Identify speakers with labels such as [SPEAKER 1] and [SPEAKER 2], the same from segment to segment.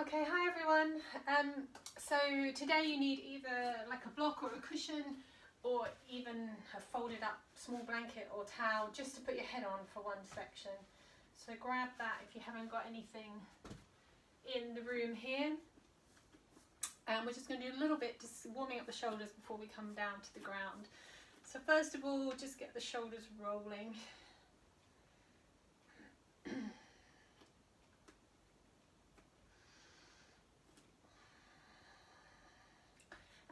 [SPEAKER 1] Okay, hi everyone. So today you need either like a block or a cushion or even a folded up small blanket or towel just to put your head on for one section. So grab that if you haven't got anything in the room here. And we're just going to do a little bit just warming up the shoulders before we come down to the ground. So first of all, just get the shoulders rolling.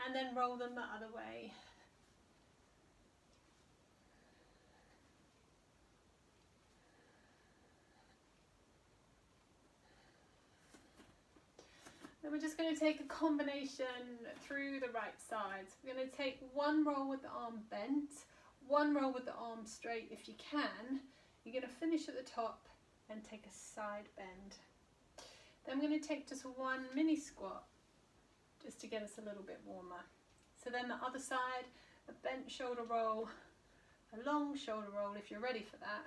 [SPEAKER 1] And then roll them the other way. Then we're just going to take a combination through the right side. So we're going to take one roll with the arm bent, one roll with the arm straight if you can. You're going to finish at the top and take a side bend. Then we're going to take just one mini squat just to get us a little bit warmer. So then the other side, a bent shoulder roll, a long shoulder roll if you're ready for that,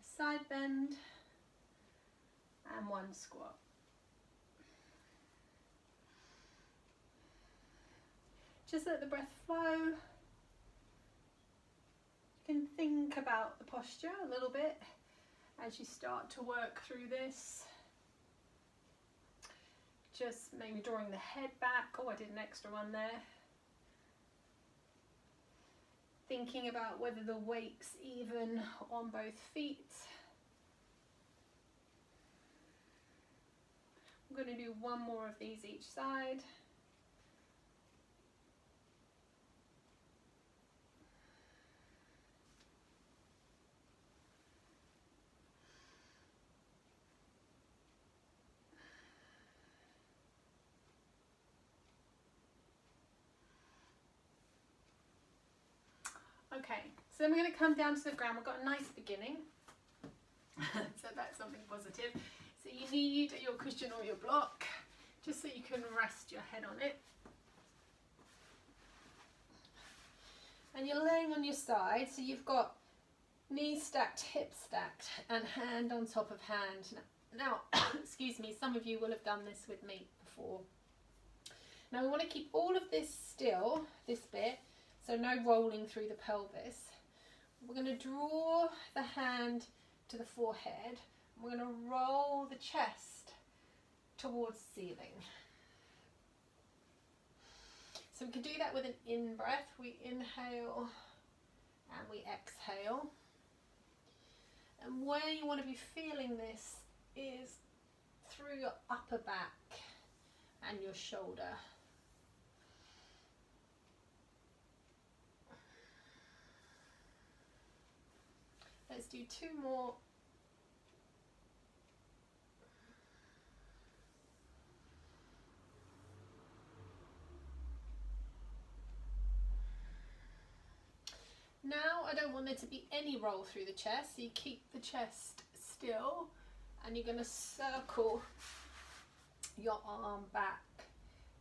[SPEAKER 1] a side bend and one squat. Just let the breath flow. You can think about the posture a little bit as you start to work through this. Just maybe drawing the head back. Oh, I did an extra one there. Thinking about whether the weight's even on both feet. I'm going to do one more of these each side. Okay, so then we're going to come down to the ground. We've got a nice beginning, so that's something positive. So you need your cushion or your block, just so you can rest your head on it. And you're laying on your side, so you've got knees stacked, hips stacked, and hand on top of hand. Now, excuse me, some of you will have done this with me before. Now we want to keep all of this still, this bit, so no rolling through the pelvis. We're going to draw the hand to the forehead. We're going to roll the chest towards the ceiling. So we can do that with an in-breath. We inhale and we exhale. And where you want to be feeling this is through your upper back and your shoulder. Let's do two more. Now I don't want there to be any roll through the chest, so you keep the chest still and you're going to circle your arm back.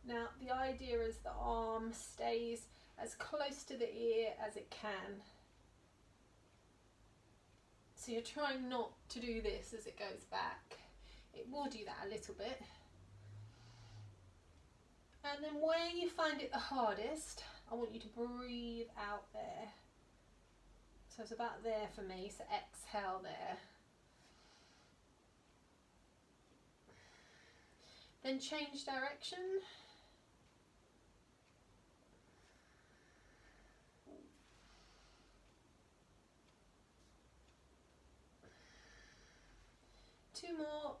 [SPEAKER 1] Now the idea is the arm stays as close to the ear as it can. So you're trying not to do this as it goes back. It will do that a little bit. And then where you find it the hardest, I want you to breathe out there. So it's about there for me, so exhale there. Then change direction. Two more.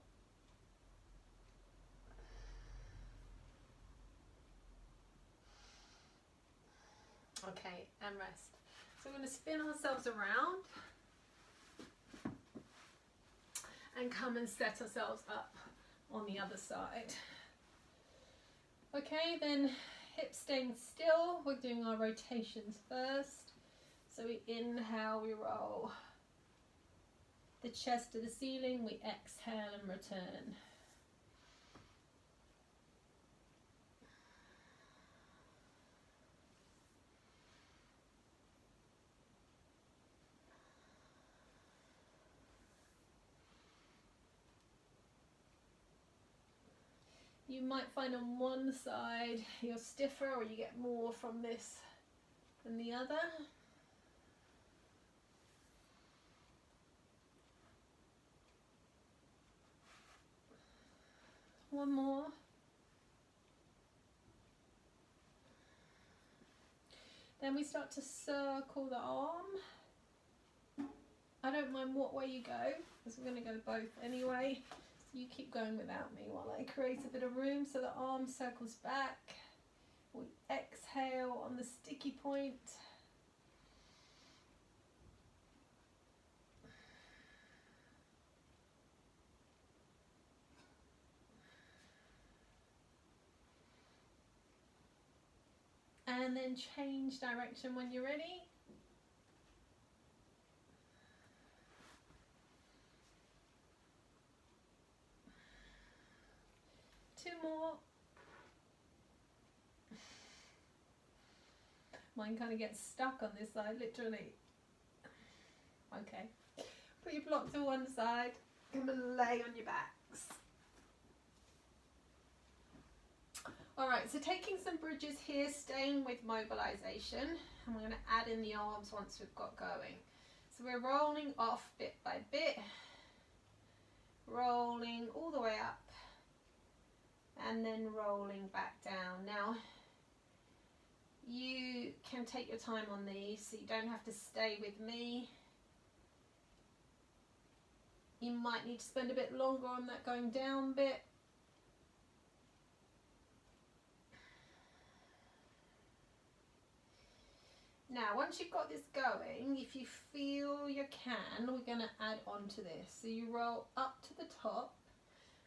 [SPEAKER 1] Okay, and rest. So we're going to spin ourselves around and come and set ourselves up on the other side. Okay, then hips staying still. We're doing our rotations first. So we inhale, we roll the chest to the ceiling, we exhale and return. You might find on one side you're stiffer or you get more from this than the other. One more. Then we start to circle the arm. I don't mind what way you go, because we're going to go both anyway. So you keep going without me while I create a bit of room so the arm circles back. We exhale on the sticky point. And then change direction when you're ready. Two more. Mine kind of gets stuck on this side, literally. Okay. Put your block to one side. Come and lay on your backs. Alright, so taking some bridges here, staying with mobilization, and we're going to add in the arms once we've got going. So we're rolling off bit by bit, rolling all the way up, and then rolling back down. Now, you can take your time on these, so you don't have to stay with me. You might need to spend a bit longer on that going down bit. Now, once you've got this going, if you feel you can, we're going to add on to this. So you roll up to the top.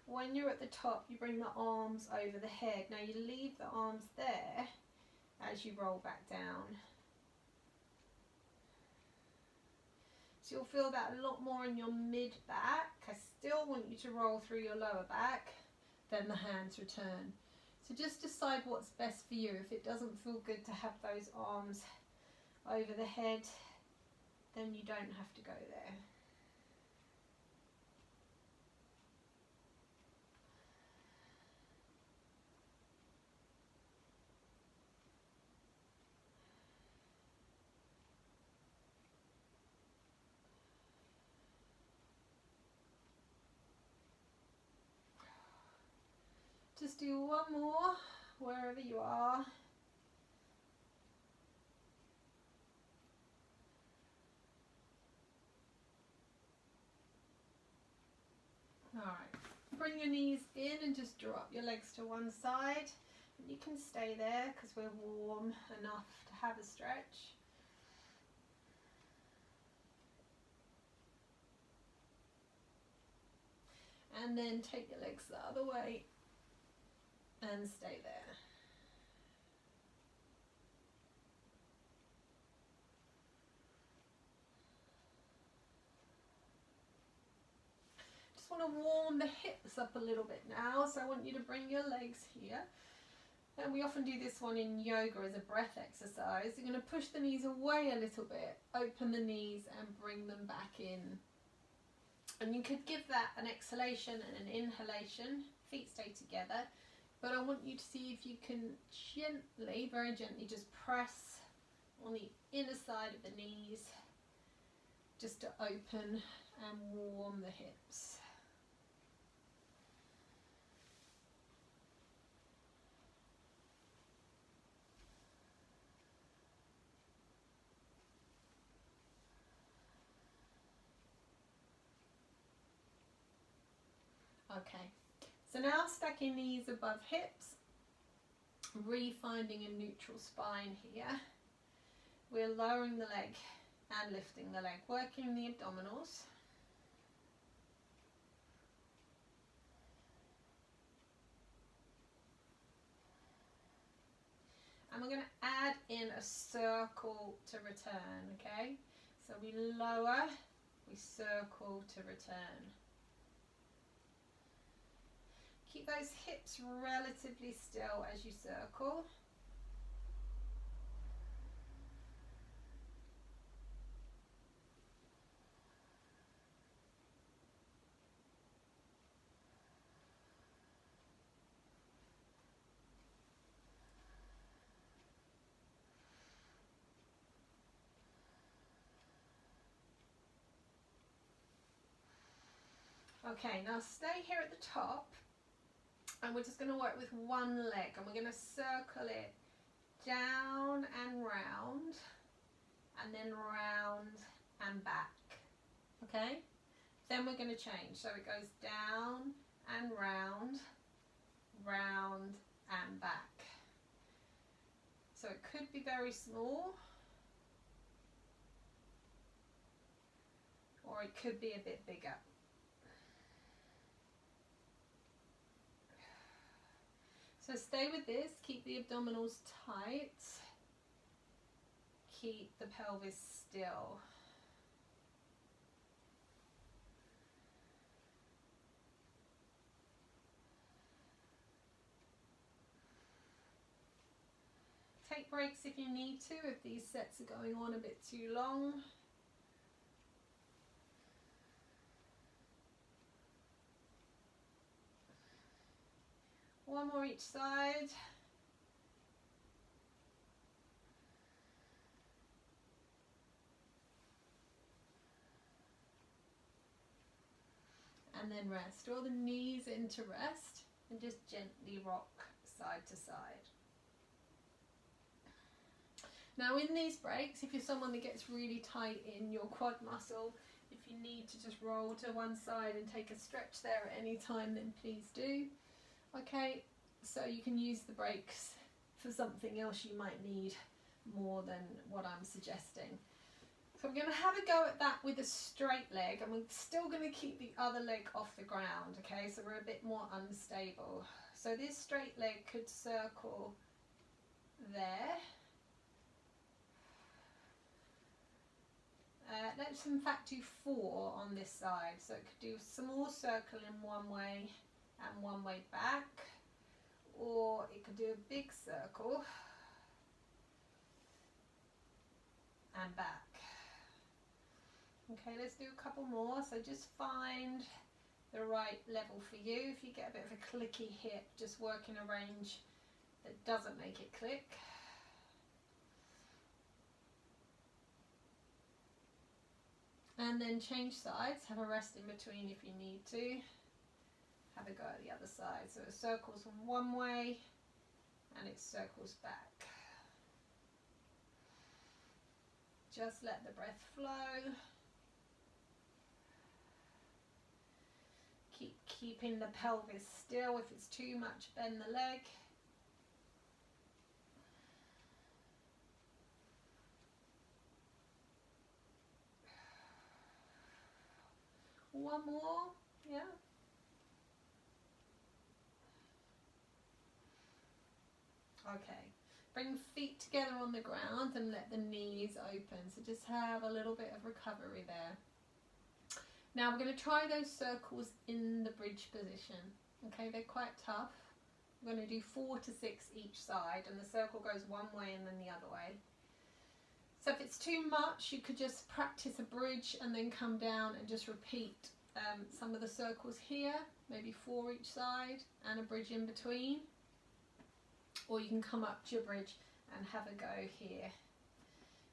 [SPEAKER 1] When you're at the top, you bring the arms over the head. Now you leave the arms there as you roll back down. So you'll feel that a lot more in your mid back. I still want you to roll through your lower back, then the hands return. So just decide what's best for you. If it doesn't feel good to have those arms over the head, then you don't have to go there. Just do one more wherever you are. Alright, bring your knees in and just drop your legs to one side. And you can stay there because we're warm enough to have a stretch. And then take your legs the other way and stay there. Want to warm the hips up a little bit now, so I want you to bring your legs here, and we often do this one in yoga as a breath exercise. You're going to push the knees away a little bit, open the knees and bring them back in, and you could give that an exhalation and an inhalation. Feet stay together, but I want you to see if you can gently, very gently, just press on the inner side of the knees just to open and warm the hips. Okay, so now stacking knees above hips, refinding a neutral spine here. We're lowering the leg and lifting the leg, working the abdominals. And we're going to add in a circle to return, okay? So we lower, we circle to return. Keep those hips relatively still as you circle. Okay, now stay here at the top, and we're just going to work with one leg, and we're going to circle it down and round, and then round and back. Okay, then we're going to change, so it goes down and round, round and back. So it could be very small, or it could be a bit bigger. So stay with this, keep the abdominals tight, keep the pelvis still. Take breaks if you need to, if these sets are going on a bit too long. One more each side. And then rest. Draw the knees into rest and just gently rock side to side. Now in these breaks, if you're someone that gets really tight in your quad muscle, if you need to just roll to one side and take a stretch there at any time, then please do. Okay, so you can use the breaks for something else you might need more than what I'm suggesting. So I'm going to have a go at that with a straight leg, and we're still going to keep the other leg off the ground, okay, so we're a bit more unstable. So this straight leg could circle there. Let's in fact do 4 on this side, so it could do a small circle in one way and one way back, or it could do a big circle and back. Okay, let's do a couple more. So just find the right level for you. If you get a bit of a clicky hip, just work in a range that doesn't make it click. And then change sides, have a rest in between if you need to. Have a go at the other side. So it circles one way and it circles back. Just let the breath flow. Keep keeping the pelvis still. If it's too much, bend the leg. One more, yeah. Okay, bring feet together on the ground and let the knees open. So just have a little bit of recovery there. Now we're going to try those circles in the bridge position. Okay, they're quite tough. We're going to do 4 to 6 each side, and the circle goes one way and then the other way. So if it's too much, you could just practice a bridge and then come down and just repeat some of the circles here, maybe 4 each side and a bridge in between. Or you can come up to your bridge and have a go here.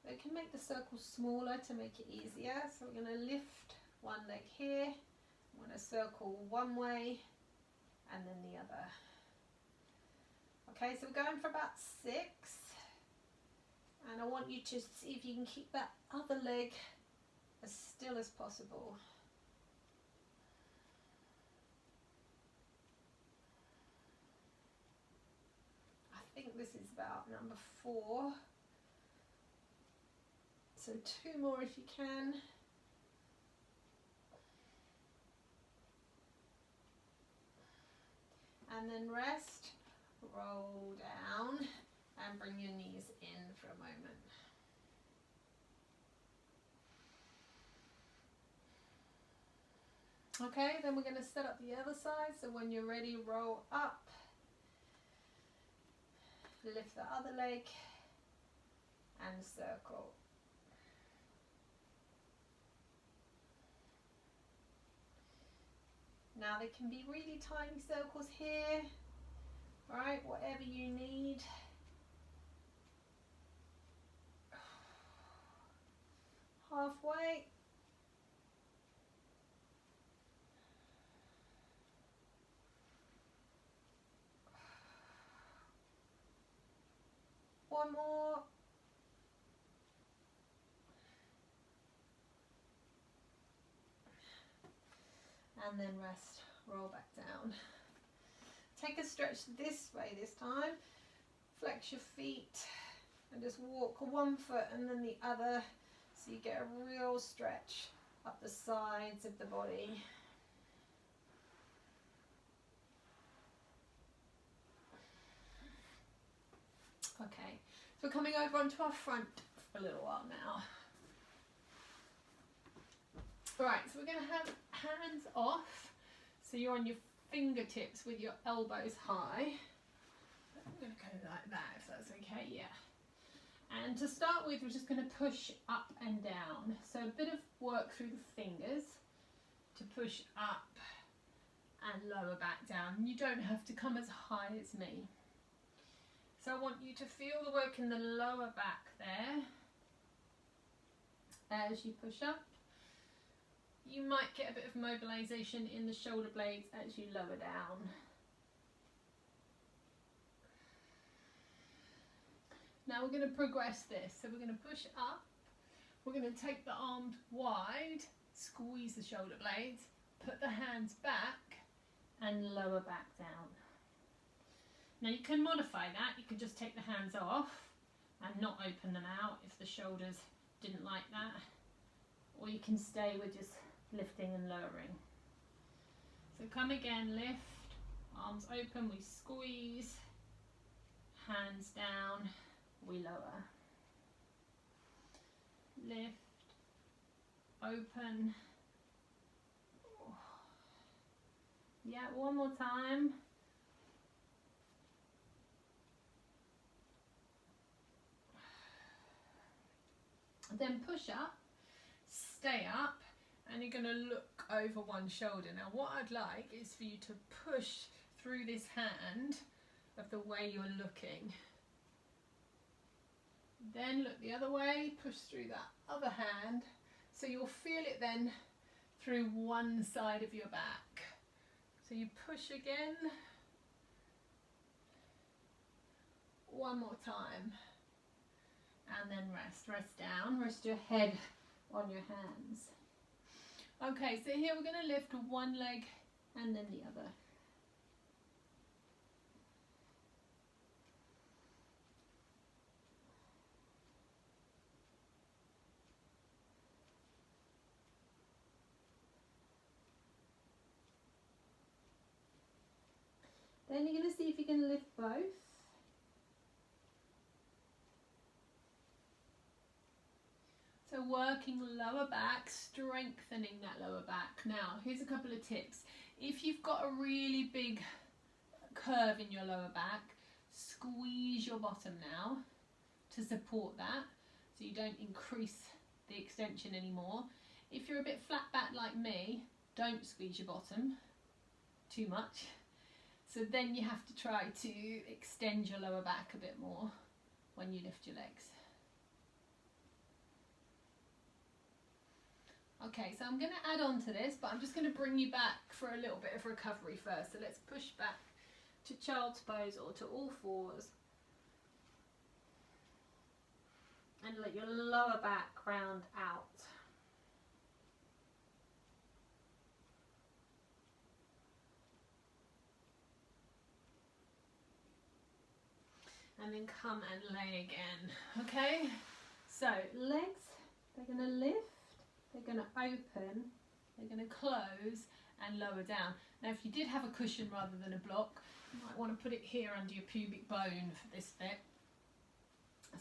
[SPEAKER 1] We can make the circle smaller to make it easier. So we're going to lift one leg here. I'm going to circle one way and then the other. Okay, so we're going for about 6. And I want you to see if you can keep that other leg as still as possible. I think this is about number 4. So 2 more if you can. And then rest, roll down and bring your knees in for a moment. Okay, then we're going to set up the other side. So when you're ready, roll up, lift the other leg and circle. Now they can be really tiny circles here, all right, whatever you need. Halfway. One more. And then rest, roll back down. Take a stretch this way this time. Flex your feet and just walk one foot and then the other, so you get a real stretch up the sides of the body. Okay, so we're coming over onto our front for a little while now. Right, so we're going to have hands off, so you're on your fingertips with your elbows high. I'm going to go like that, if that's okay, yeah. And to start with, we're just going to push up and down. So a bit of work through the fingers to push up and lower back down. You don't have to come as high as me. So I want you to feel the work in the lower back there as you push up. You might get a bit of mobilization in the shoulder blades as you lower down. Now we're going to progress this. So we're going to push up. We're going to take the arms wide, squeeze the shoulder blades, put the hands back and lower back down. Now you can modify that. You can just take the hands off and not open them out if the shoulders didn't like that. Or you can stay with just lifting and lowering. So come again, lift, arms open, we squeeze, hands down, we lower. Lift, open. Yeah, one more time. Then push up, stay up, and you're going to look over one shoulder. Now what I'd like is for you to push through this hand of the way you're looking. Then look the other way, push through that other hand. So you'll feel it then through one side of your back. So you push again. One more time. And then rest down, rest your head on your hands. Okay, so here we're going to lift one leg and then the other. Then you're going to see if you can lift both. So working lower back, strengthening that lower back. Now, here's a couple of tips. If you've got a really big curve in your lower back, squeeze your bottom now to support that, so you don't increase the extension anymore. If you're a bit flat back like me, don't squeeze your bottom too much. So then you have to try to extend your lower back a bit more when you lift your legs. Okay, so I'm going to add on to this, but I'm just going to bring you back for a little bit of recovery first. So let's push back to child's pose or to all fours. And let your lower back round out. And then come and lay again. Okay, so legs, they're going to lift. They're going to open, they're going to close and lower down. Now if you did have a cushion rather than a block, you might want to put it here under your pubic bone for this bit.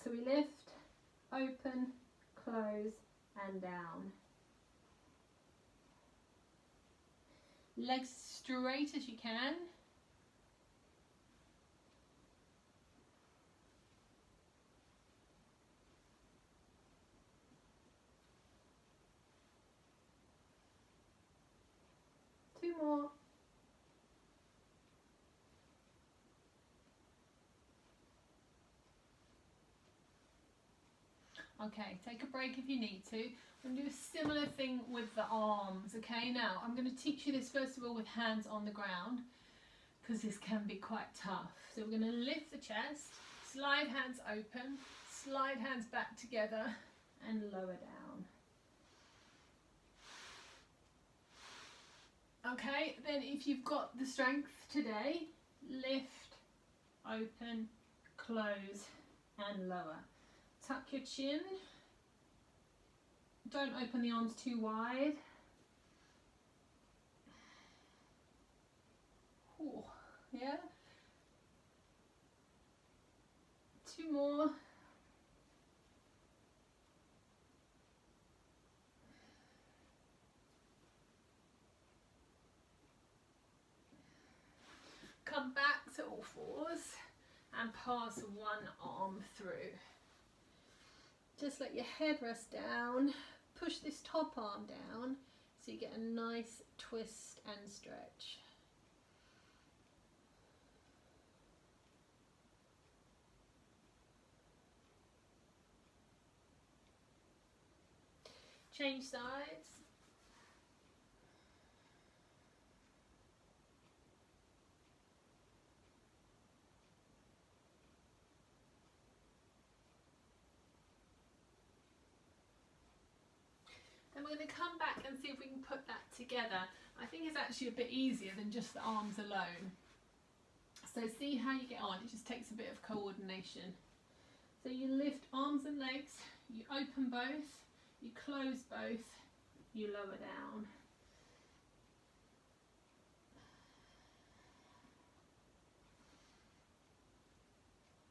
[SPEAKER 1] So we lift, open, close and down. Legs straight as you can. More. Okay, take a break if you need to. I'm going to do a similar thing with the arms. Okay, now I'm going to teach you this first of all with hands on the ground, because this can be quite tough. So we're going to lift the chest, slide hands open, slide hands back together and lower down. Okay, then if you've got the strength today, lift, open, close and lower. Tuck your chin. Don't open the arms too wide. Ooh, yeah. 2 more. Come back to all fours and pass one arm through. Just let your head rest down. Push this top arm down so you get a nice twist and stretch. Change sides. Then we're going to come back and see if we can put that together. I think it's actually a bit easier than just the arms alone. So see how you get on. It just takes a bit of coordination. So you lift arms and legs, you open both, you close both, you lower down.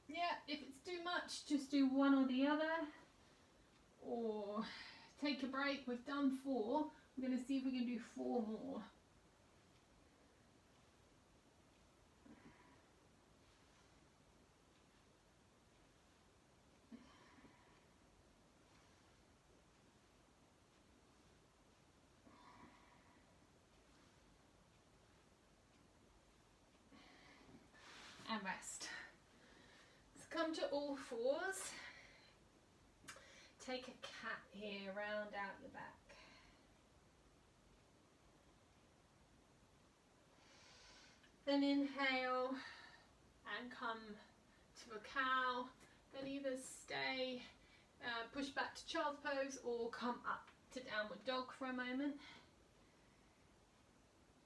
[SPEAKER 1] Yeah, if it's too much, just do one or the other, or take a break. We've done 4. We're going to see if we can do 4 more. And rest. So come to all fours. Take a cat here, round out your back. Then inhale and come to a cow. Then either stay, push back to child's pose, or come up to downward dog for a moment.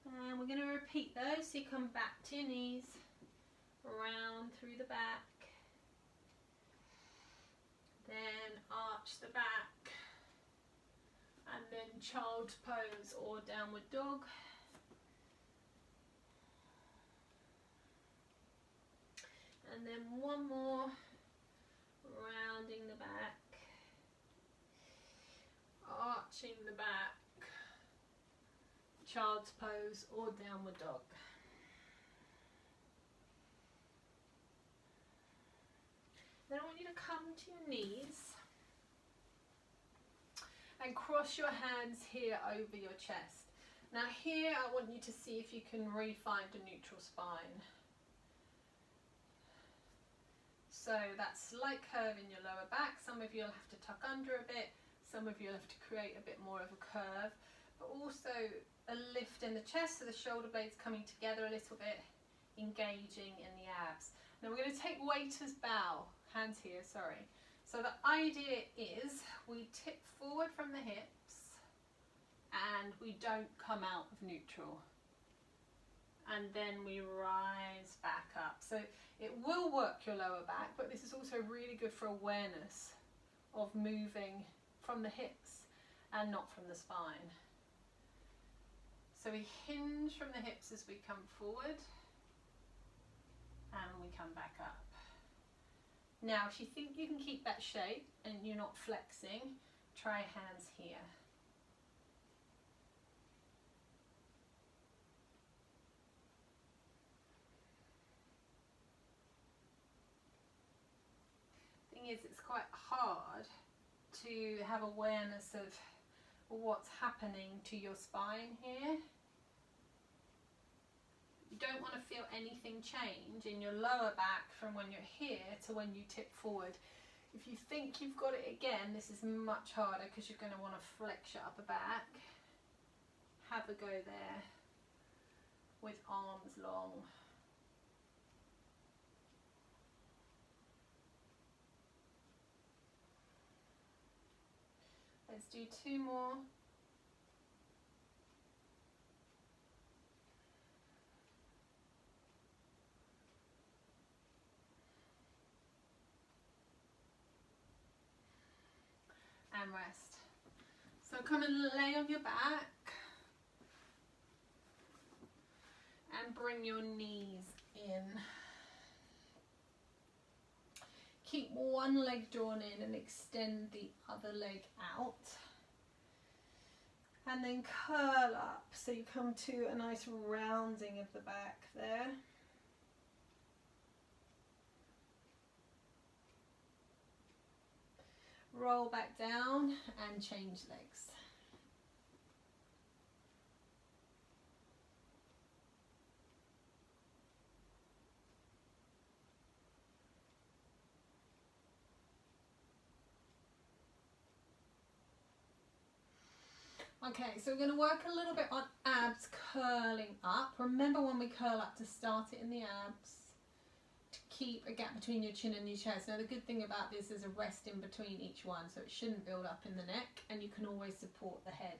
[SPEAKER 1] And we're going to repeat those. So you come back to your knees, round through the back. Then arch the back, and then child's pose or downward dog. And then one more, rounding the back, arching the back, child's pose or downward dog. Then I want you to come to your knees and cross your hands here over your chest. Now here I want you to see if you can really find a neutral spine. So that slight curve in your lower back. Some of you will have to tuck under a bit, some of you will have to create a bit more of a curve, but also a lift in the chest, so the shoulder blades coming together a little bit, engaging in the abs. Now we're going to take waiter's bow. Hands here, sorry. So the idea is we tip forward from the hips and we don't come out of neutral. And then we rise back up. So it will work your lower back, but this is also really good for awareness of moving from the hips and not from the spine. So we hinge from the hips as we come forward and we come back up. Now, if you think you can keep that shape and you're not flexing, try hands here. Thing is, it's quite hard to have awareness of what's happening to your spine here. You don't want to feel anything change in your lower back from when you're here to when you tip forward. If you think you've got it again, this is much harder because you're going to want to flex your upper back. Have a go there with arms long. Let's do 2 more. And rest. So come and lay on your back and bring your knees in. Keep one leg drawn in and extend the other leg out. And then curl up so you come to a nice rounding of the back there. Roll back down and change legs. Okay, so we're going to work a little bit on abs curling up. Remember when we curl up to start it in the abs, to keep a gap between your chin and your chest. Now the good thing about this is a rest in between each one, so it shouldn't build up in the neck, and you can always support the head.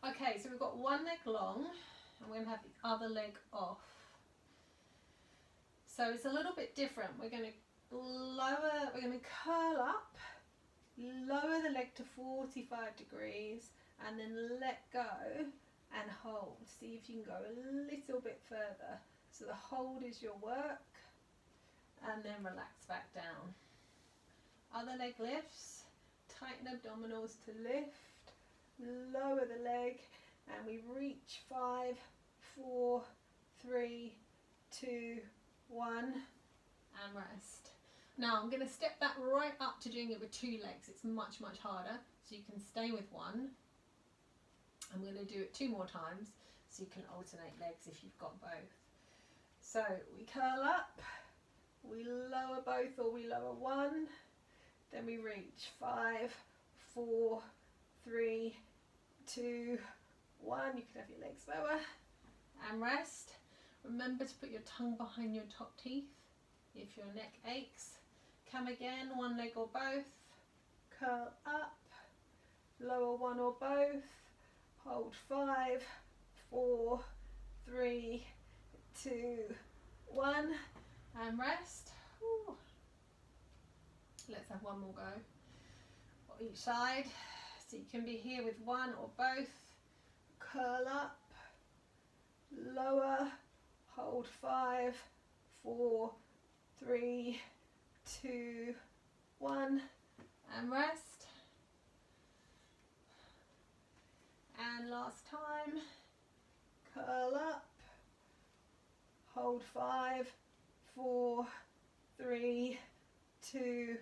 [SPEAKER 1] Okay, so we've got one leg long and we're going to have the other leg off. So it's a little bit different. We're going to lower, we're going to curl up, lower the leg to 45 degrees and then let go and hold. See if you can go a little bit further. So the hold is your work, and then relax back down. Other leg lifts, tighten abdominals to lift, lower the leg, and we reach 5, 4, 3, 2, 1, and rest. Now I'm going to step that right up to doing it with 2 legs. It's much, much harder, so you can stay with one. I'm going to do it 2 more times, so you can alternate legs if you've got both. So we curl up, we lower both, or we lower one, then we reach 5, 4, 3, 2, 1. You can have your legs lower and rest. Remember to put your tongue behind your top teeth if your neck aches. Come again, one leg or both, curl up, lower one or both, hold 5, 4, 3, 2, 1, and rest. Ooh. Let's have one more go on each side. So you can be here with one or both. Curl up, lower, hold 5, 4, 3, 2, 1, and rest. And last time, curl up, hold 5, 4, 3, 2,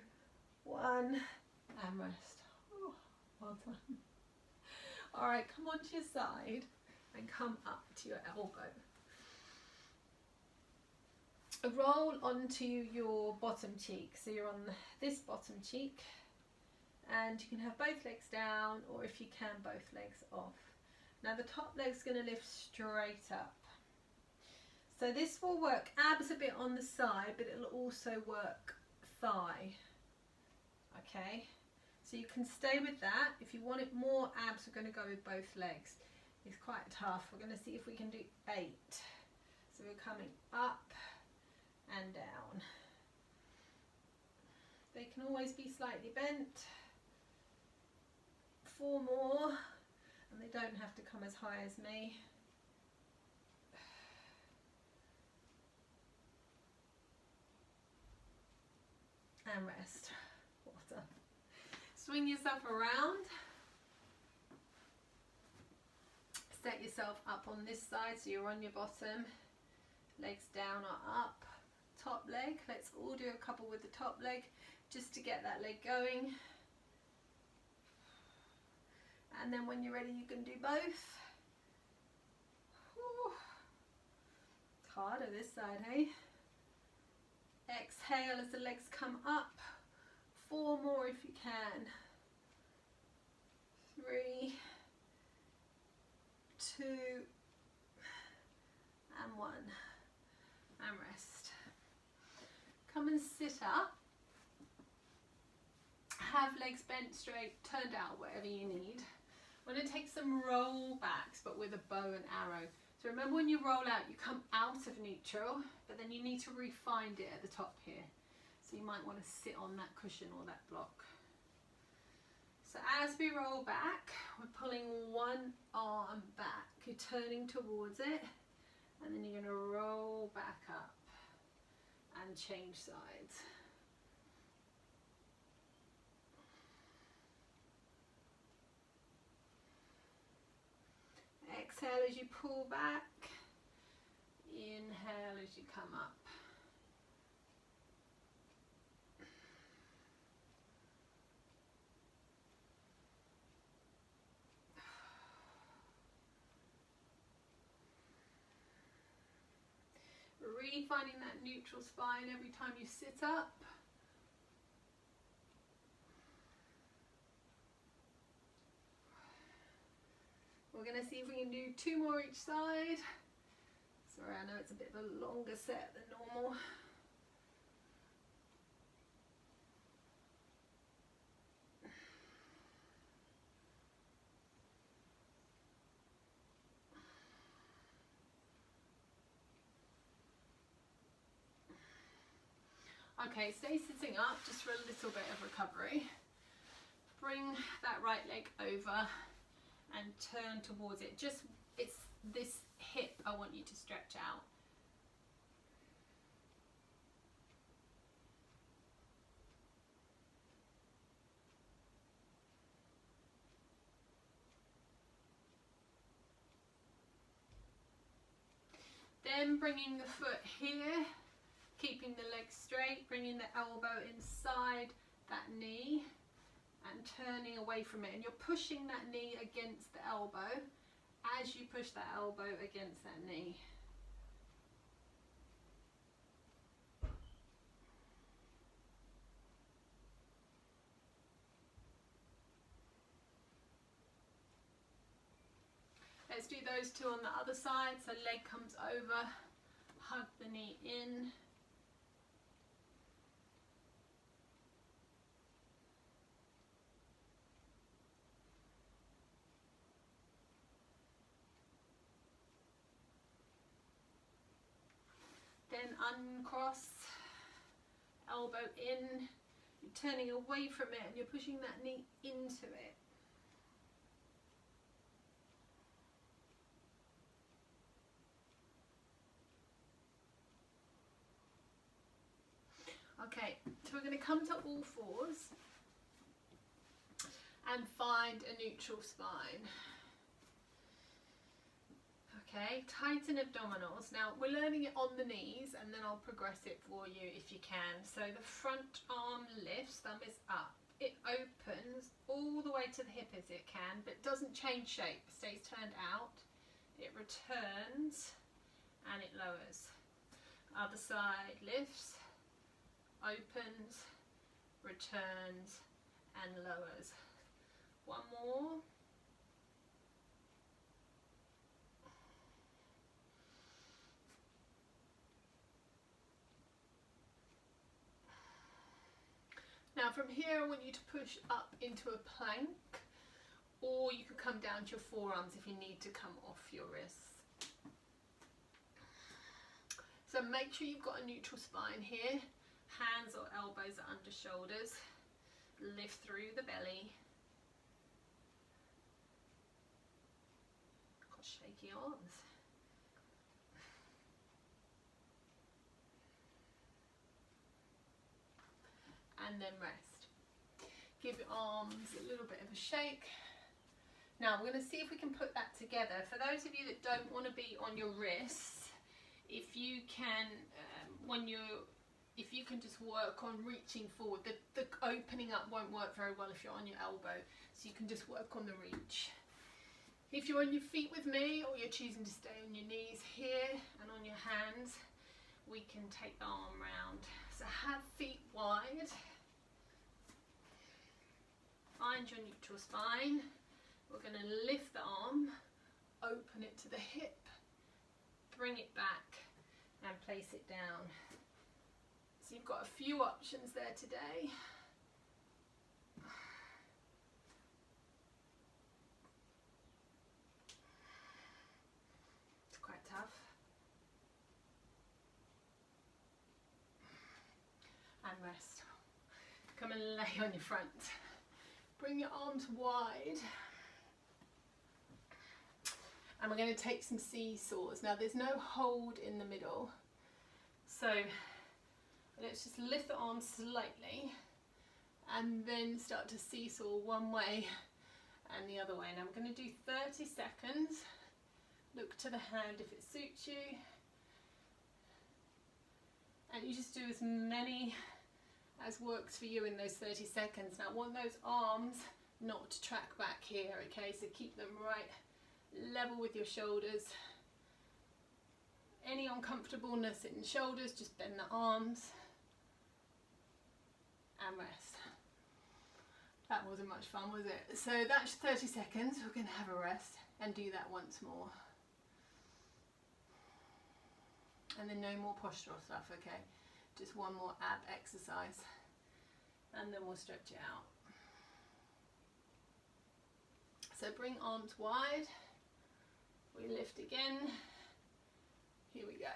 [SPEAKER 1] 1, and rest. Ooh, well done. All right, come onto your side and come up to your elbow. Roll onto your bottom cheek. So you're on this bottom cheek, and you can have both legs down, or if you can, both legs off. Now the top leg's going to lift straight up. So this will work abs a bit on the side, but it'll also work thigh. Okay, so you can stay with that. If you want it more abs, we're going to go with both legs. It's quite tough. We're going to see if we can do 8. So we're coming up and down. They can always be slightly bent. 4 more, and they don't have to come as high as me. And rest. Well done. Swing yourself around. Set yourself up on this side, so you're on your bottom. Legs down or up. Top leg. Let's all do a couple with the top leg, just to get that leg going. And then when you're ready, you can do both. Whew. It's harder this side, hey? Exhale as the legs come up. 4 more if you can. 3, 2, and 1. And rest. Come and sit up. have legs bent straight, turned out, whatever you need. We're going to take some roll backs, but with a bow and arrow. So remember, when you roll out, you come out of neutral, but then you need to re-find it at the top here. So you might want to sit on that cushion or that block. So as we roll back, we're pulling one arm back. You're turning towards it, and then you're going to roll back up and change sides. Exhale as you pull back, inhale as you come up. Really finding that neutral spine every time you sit up. We're going to see if we can do 2 more each side. Sorry, I know it's a bit of a longer set than normal. Okay, stay sitting up just for a little bit of recovery. Bring that right leg over and turn towards it. Just, it's this hip I want you to stretch out. Then bringing the foot here, keeping the leg straight, bringing the elbow inside that knee and turning away from it. And you're pushing that knee against the elbow as you push that elbow against that knee. Let's do those 2 on the other side. So leg comes over, hug the knee in. Then uncross, elbow in, you're turning away from it and you're pushing that knee into it. Okay, so we're going to come to all fours and find a neutral spine. Okay, tighten abdominals. Now we're learning it on the knees and then I'll progress it for you if you can. So the front arm lifts, thumb is up. It opens all the way to the hip as it can, but doesn't change shape, stays turned out. It returns and it lowers. Other side lifts, opens, returns and lowers. One more. Now from here I want you to push up into a plank, or you could come down to your forearms if you need to come off your wrists. So make sure you've got a neutral spine here. Hands or elbows are under shoulders. Lift through the belly. Got shaky arms. And then rest. Give your arms a little bit of a shake. Now we're going to see if we can put that together. For those of you that don't want to be on your wrists, if you can, if you can just work on reaching forward, the opening up won't work very well if you're on your elbow, so you can just work on the reach. If you're on your feet with me, or you're choosing to stay on your knees here and on your hands, we can take the arm round. So have feet wide. Find your neutral spine. We're going to lift the arm, open it to the hip, bring it back and place it down. So you've got a few options there today. and rest. Come and lay on your front. Bring your arms wide. And we're going to take some seesaws. Now there's no hold in the middle. So let's just lift the arms slightly and then start to seesaw one way and the other way. Now I'm going to do 30 seconds. Look to the hand if it suits you. And you just do as many as works for you in those 30 seconds. Now I want those arms not to track back here, okay? So keep them right level with your shoulders. Any uncomfortableness in the shoulders, just bend the arms and rest. That wasn't much fun, was it? So that's 30 seconds. We're going to have a rest and do that once more. And then no more postural stuff, okay? Just one more ab exercise. And then we'll stretch it out. So bring arms wide. We lift again. Here we go.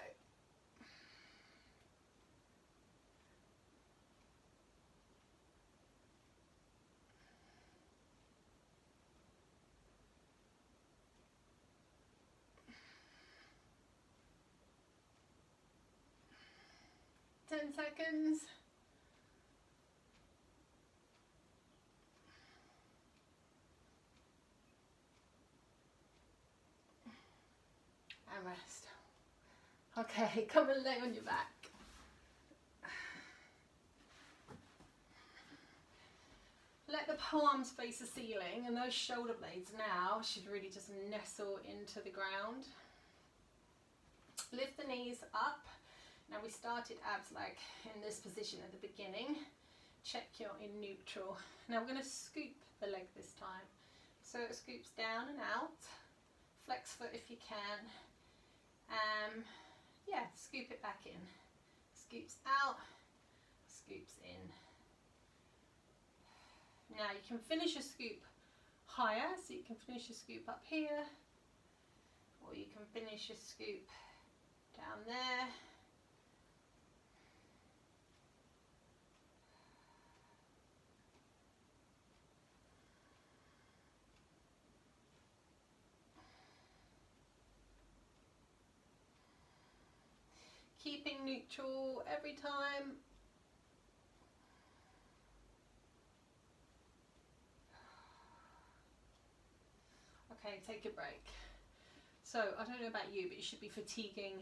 [SPEAKER 1] Ten seconds. And rest. Okay, come and lay on your back. Let the palms face the ceiling, and those shoulder blades now should really just nestle into the ground. Lift the knees up. Now we started abs like in this position at the beginning. Check you're in neutral. Now we're going to scoop the leg this time. So it scoops down and out. Flex foot if you can. Yeah, scoop it back in. Scoops out, scoops in. Now you can finish a scoop higher, so you can finish a scoop up here, or you can finish a scoop down there. Keeping neutral every time. Okay, take a break. So, I don't know about you, but you should be fatiguing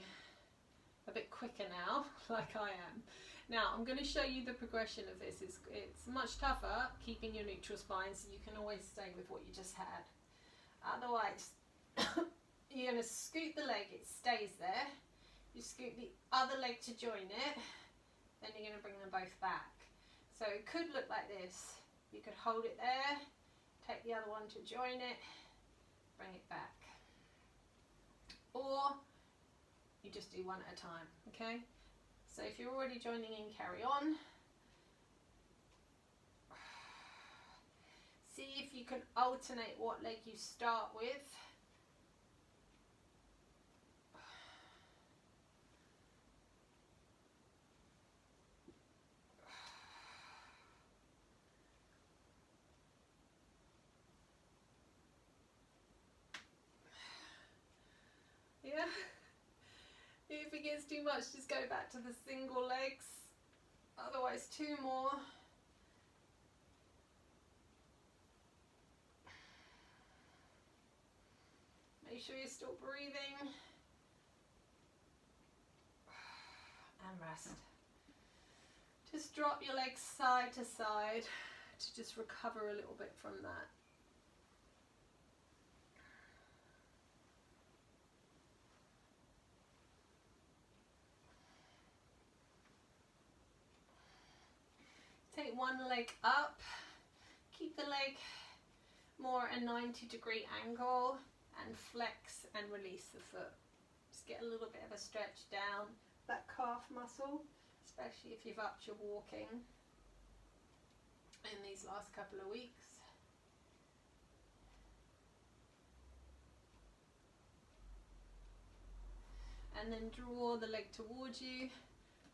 [SPEAKER 1] a bit quicker now, like I am. Now, I'm going to show you the progression of this. It's much tougher keeping your neutral spine, so you can always stay with what you just had. Otherwise, you're going to scoot the leg, it stays there. You scoot the other leg to join it, then you're going to bring them both back. So it could look like this. You could hold it there, take the other one to join it, bring it back. Or you just do one at a time, okay? So if you're already joining in, carry on. See if you can alternate what leg you start with. Yeah. If it gets too much, just go back to the single legs. Otherwise, two more. Make sure you're still breathing. And rest. Just drop your legs side to side to just recover a little bit from that. Take one leg up, keep the leg more at a 90-degree angle and flex and release the foot. Just get a little bit of a stretch down that calf muscle, especially if you've upped your walking in these last couple of weeks. And then draw the leg towards you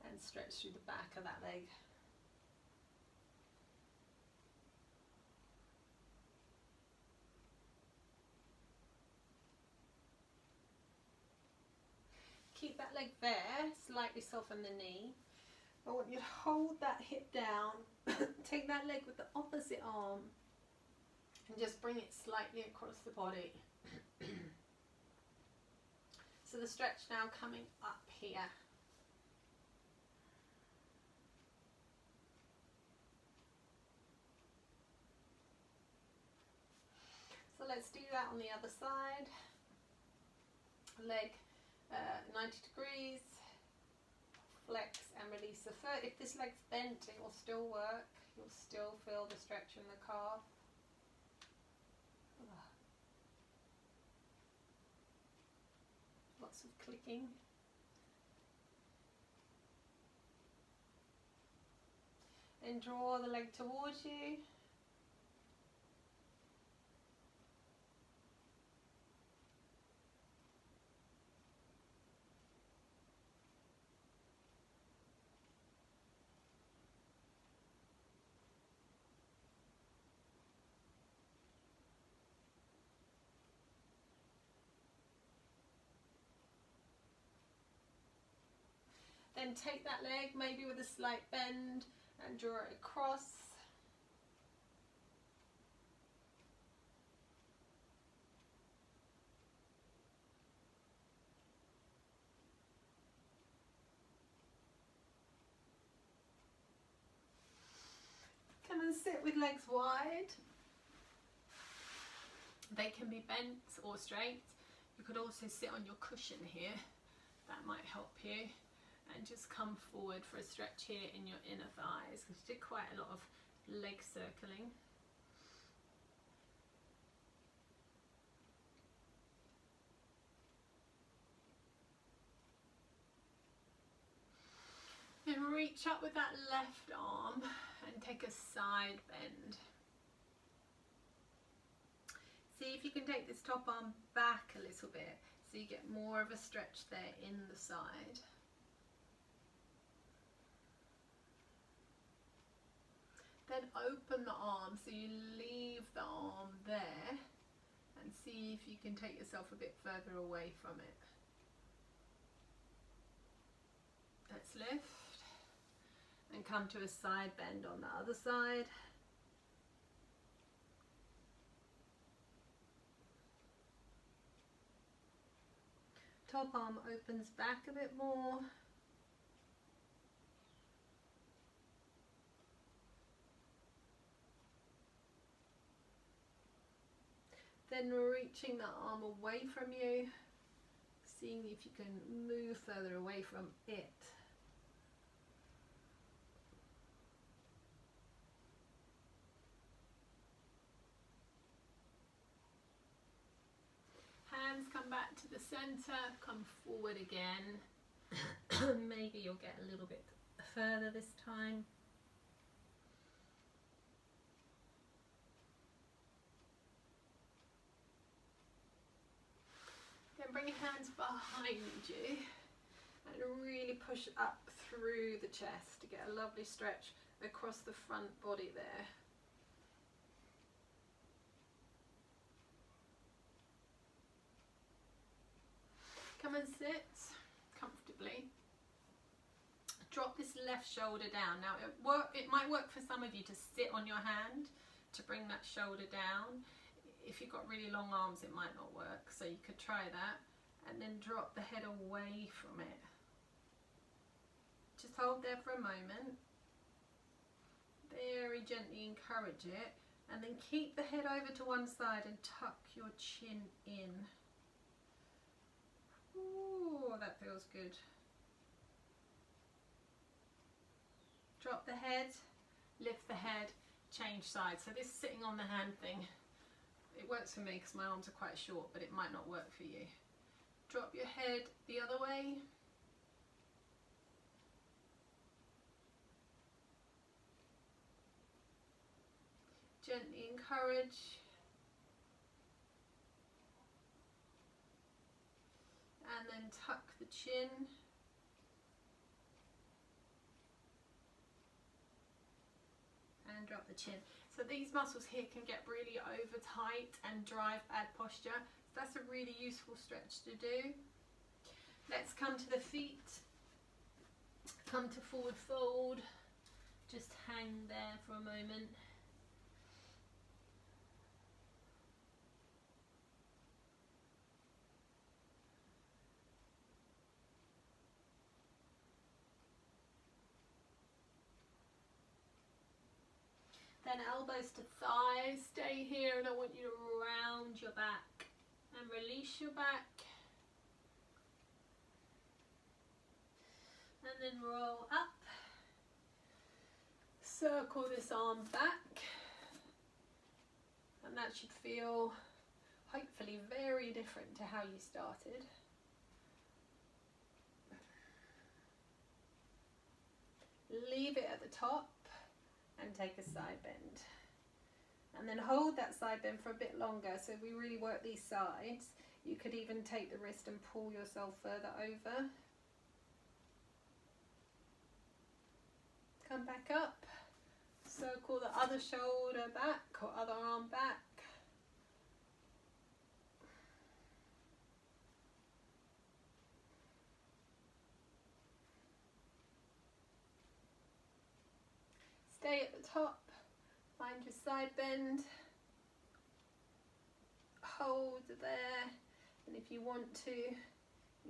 [SPEAKER 1] and stretch through the back of that leg. keep that leg there, slightly soften the knee. I want you to hold that hip down, take that leg with the opposite arm and just bring it slightly across the body. So the stretch now coming up here. So let's do that on the other side. Leg 90 degrees. Flex and release the foot. If this leg's bent, it will still work. You'll still feel the stretch in the calf. Lots of clicking. Then draw the leg towards you. Then take that leg, maybe with a slight bend, and draw it across. Come and sit with legs wide. They can be bent or straight. You could also sit on your cushion here. That might help you. And just come forward for a stretch here in your inner thighs, because you did quite a lot of leg circling. Then reach up with that left arm and take a side bend. See if you can take this top arm back a little bit so you get more of a stretch there in the side. Then open the arm, so you leave the arm there and see if you can take yourself a bit further away from it. Let's lift and come to a side bend on the other side. Top arm opens back a bit more. Then reaching the arm away from you, seeing if you can move further away from it. Hands come back to the center, come forward again. Maybe you'll get a little bit further this time. Bring your hands behind you and really push up through the chest to get a lovely stretch across the front body there. Come and sit comfortably. Drop this left shoulder down. Now it might work for some of you to sit on your hand to bring that shoulder down. If you've got really long arms, it might not work, so you could try that. And then drop the head away from it. Just hold there for a moment. Very gently encourage it. And then keep the head over to one side and tuck your chin in. Ooh, that feels good. Drop the head, lift the head, change sides. So this sitting on the hand thing, it works for me because my arms are quite short, but it might not work for you. Drop your head the other way. Gently encourage. And then tuck the chin. And drop the chin. So these muscles here can get really over tight and drive bad posture. So that's a really useful stretch to do. Let's come to the feet. Come to forward fold. Just hang there for a moment. Then elbows to thighs, stay here, and I want you to round your back and release your back. And then roll up. Circle this arm back. And that should feel hopefully very different to how you started. Leave it at the top and take a side bend. And then hold that side bend for a bit longer. So we really work these sides. You could even take the wrist and pull yourself further over. Come back up. Circle the other shoulder back or other arm back. Stay at the top. Find your side bend. Hold there. And if you want to,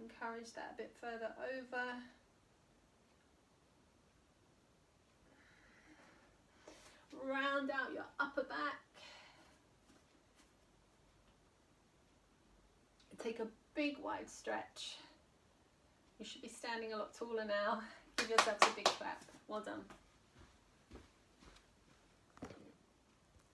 [SPEAKER 1] encourage that a bit further over. Round out your upper back. Take a big wide stretch. You should be standing a lot taller now. Give yourselves a big clap. Well done.